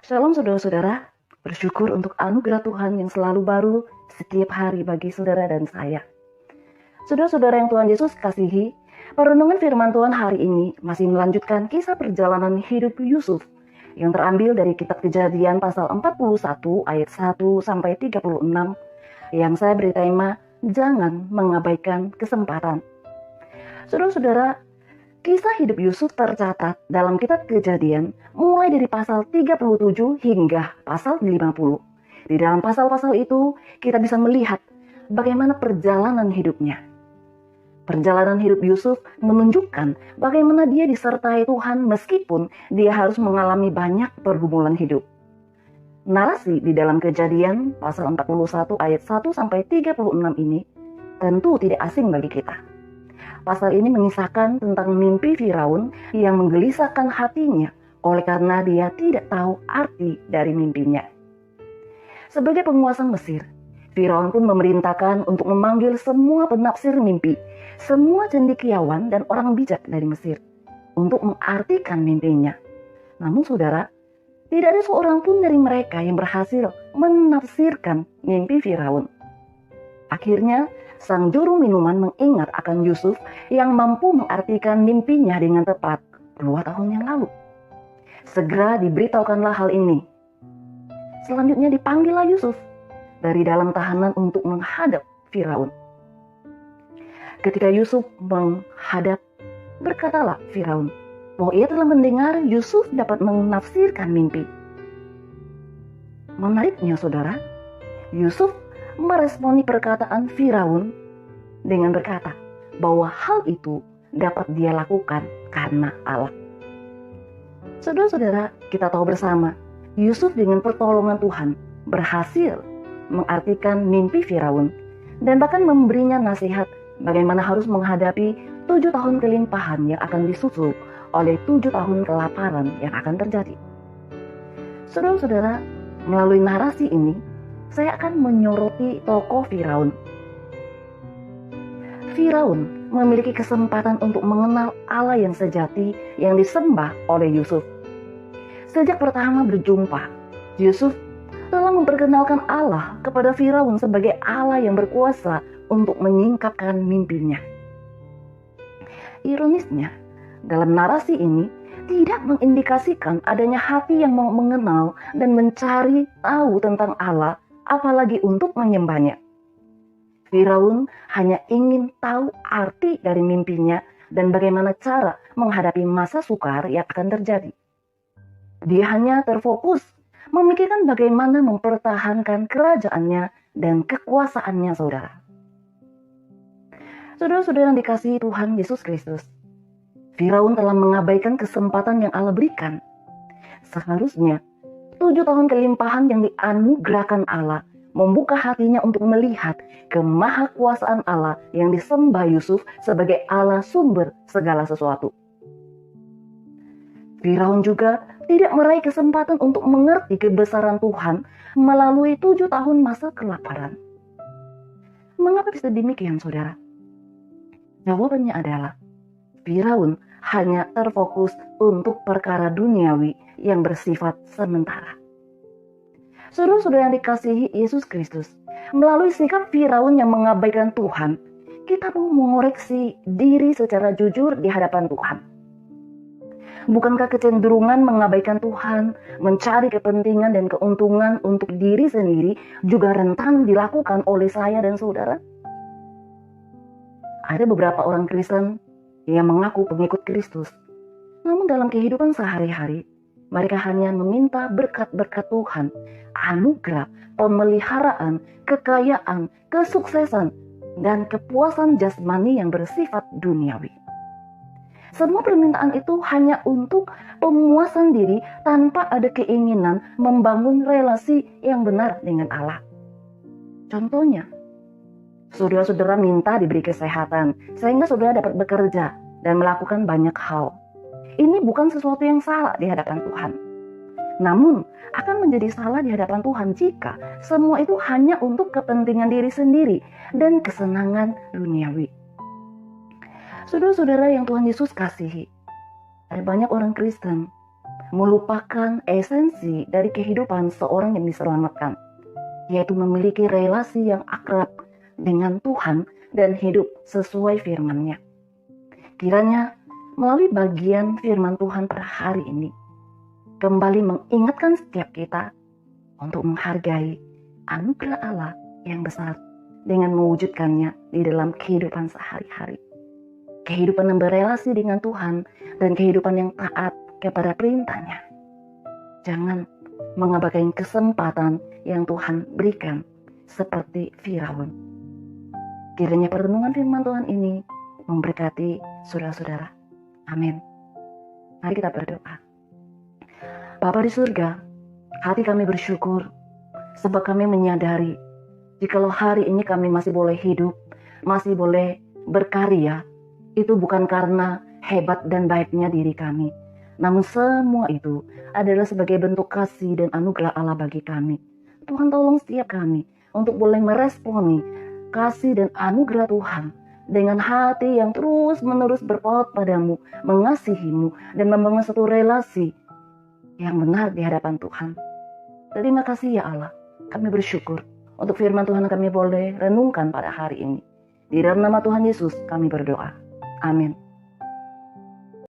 Shalom saudara-saudara, bersyukur untuk anugerah Tuhan yang selalu baru setiap hari bagi saudara dan saya. Saudara-saudara yang Tuhan Yesus kasihi, perenungan firman Tuhan hari ini masih melanjutkan kisah perjalanan hidup Yusuf yang terambil dari kitab Kejadian pasal 41 ayat 1 sampai 36 yang saya beri tema Jangan Mengabaikan Kesempatan. Saudara-saudara, kisah hidup Yusuf tercatat dalam kitab Kejadian mulai dari pasal 37 hingga pasal 50. Di dalam pasal-pasal itu kita bisa melihat bagaimana perjalanan hidupnya. Perjalanan hidup Yusuf menunjukkan bagaimana dia disertai Tuhan meskipun dia harus mengalami banyak pergumulan hidup. Narasi di dalam Kejadian pasal 41 ayat 1 sampai 36 ini tentu tidak asing bagi kita. Pasal ini mengisahkan tentang mimpi Firaun yang menggelisahkan hatinya oleh karena dia tidak tahu arti dari mimpinya. Sebagai penguasa Mesir, Firaun pun memerintahkan untuk memanggil semua penafsir mimpi, semua cendekiawan dan orang bijak dari Mesir untuk mengartikan mimpinya. Namun saudara, tidak ada seorang pun dari mereka yang berhasil menafsirkan mimpi Firaun. Akhirnya, sang juru minuman mengingat akan Yusuf yang mampu mengartikan mimpinya dengan tepat 2 tahun yang lalu. Segera diberitahukanlah hal ini. Selanjutnya dipanggillah Yusuf dari dalam tahanan untuk menghadap Firaun. Ketika Yusuf menghadap, berkatalah Firaun bahwa ia telah mendengar Yusuf dapat menafsirkan mimpi. Menariknya saudara, Yusuf meresponi perkataan Firaun dengan berkata bahwa hal itu dapat dia lakukan karena Allah. Saudara-saudara, kita tahu bersama, Yusuf dengan pertolongan Tuhan berhasil mengartikan mimpi Firaun dan bahkan memberinya nasihat bagaimana harus menghadapi 7 tahun kelimpahan yang akan disusul oleh 7 tahun kelaparan yang akan terjadi. Saudara-saudara, melalui narasi ini saya akan menyoroti tokoh Firaun. Firaun memiliki kesempatan untuk mengenal Allah yang sejati yang disembah oleh Yusuf. Sejak pertama berjumpa, Yusuf telah memperkenalkan Allah kepada Firaun sebagai Allah yang berkuasa untuk menyingkapkan mimpinya. Ironisnya, dalam narasi ini tidak mengindikasikan adanya hati yang mau mengenal dan mencari tahu tentang Allah, apalagi untuk menyembahnya. Firaun hanya ingin tahu arti dari mimpinya dan bagaimana cara menghadapi masa sukar yang akan terjadi. Dia hanya terfokus memikirkan bagaimana mempertahankan kerajaannya dan kekuasaannya, saudara. Saudara-saudara yang dikasihi Tuhan Yesus Kristus, Firaun telah mengabaikan kesempatan yang Allah berikan. Seharusnya 7 tahun kelimpahan yang dianugerahkan Allah membuka hatinya untuk melihat kemahakuasaan Allah yang disembah Yusuf sebagai Allah sumber segala sesuatu. Firaun juga tidak meraih kesempatan untuk mengerti kebesaran Tuhan melalui 7 tahun masa kelaparan. Mengapa bisa demikian, saudara? Jawabannya adalah Firaun hanya terfokus untuk perkara duniawi yang bersifat sementara. Saudara-saudara yang dikasihi Yesus Kristus, melalui sikap Firaun yang mengabaikan Tuhan, kita mau mengoreksi diri secara jujur di hadapan Tuhan. Bukankah kecenderungan mengabaikan Tuhan, mencari kepentingan dan keuntungan untuk diri sendiri juga rentan dilakukan oleh saya dan saudara? Ada beberapa orang Kristen yang mengaku pengikut Kristus, namun dalam kehidupan sehari-hari, mereka hanya meminta berkat-berkat Tuhan, anugerah, pemeliharaan, kekayaan, kesuksesan, dan kepuasan jasmani yang bersifat duniawi. Semua permintaan itu hanya untuk pemuasan diri tanpa ada keinginan membangun relasi yang benar dengan Allah. Contohnya, saudara-saudara minta diberi kesehatan sehingga saudara dapat bekerja dan melakukan banyak hal. Ini bukan sesuatu yang salah di hadapan Tuhan. Namun, akan menjadi salah di hadapan Tuhan jika semua itu hanya untuk kepentingan diri sendiri dan kesenangan duniawi. Saudara-saudara yang Tuhan Yesus kasihi, ada banyak orang Kristen melupakan esensi dari kehidupan seorang yang diselamatkan, yaitu memiliki relasi yang akrab dengan Tuhan dan hidup sesuai firman-Nya. Kiranya melalui bagian firman Tuhan pada hari ini, kembali mengingatkan setiap kita untuk menghargai anugerah Allah yang besar dengan mewujudkannya di dalam kehidupan sehari-hari. Kehidupan yang berelasi dengan Tuhan dan kehidupan yang taat kepada perintah-Nya. Jangan mengabaikan kesempatan yang Tuhan berikan seperti Firaun. Kiranya perenungan firman Tuhan ini memberkati saudara-saudara. Amin. Mari kita berdoa. Bapa di surga, hati kami bersyukur sebab kami menyadari jikalau hari ini kami masih boleh hidup, masih boleh berkarya, itu bukan karena hebat dan baiknya diri kami. Namun semua itu adalah sebagai bentuk kasih dan anugerah Allah bagi kami. Tuhan tolong setiap kami untuk boleh meresponi kasih dan anugerah Tuhan dengan hati yang terus-menerus berpaut padamu, mengasihimu, dan membangun satu relasi yang benar di hadapan Tuhan. Terima kasih ya Allah, kami bersyukur untuk firman Tuhan yang kami boleh renungkan pada hari ini. Di dalam nama Tuhan Yesus kami berdoa. Amin.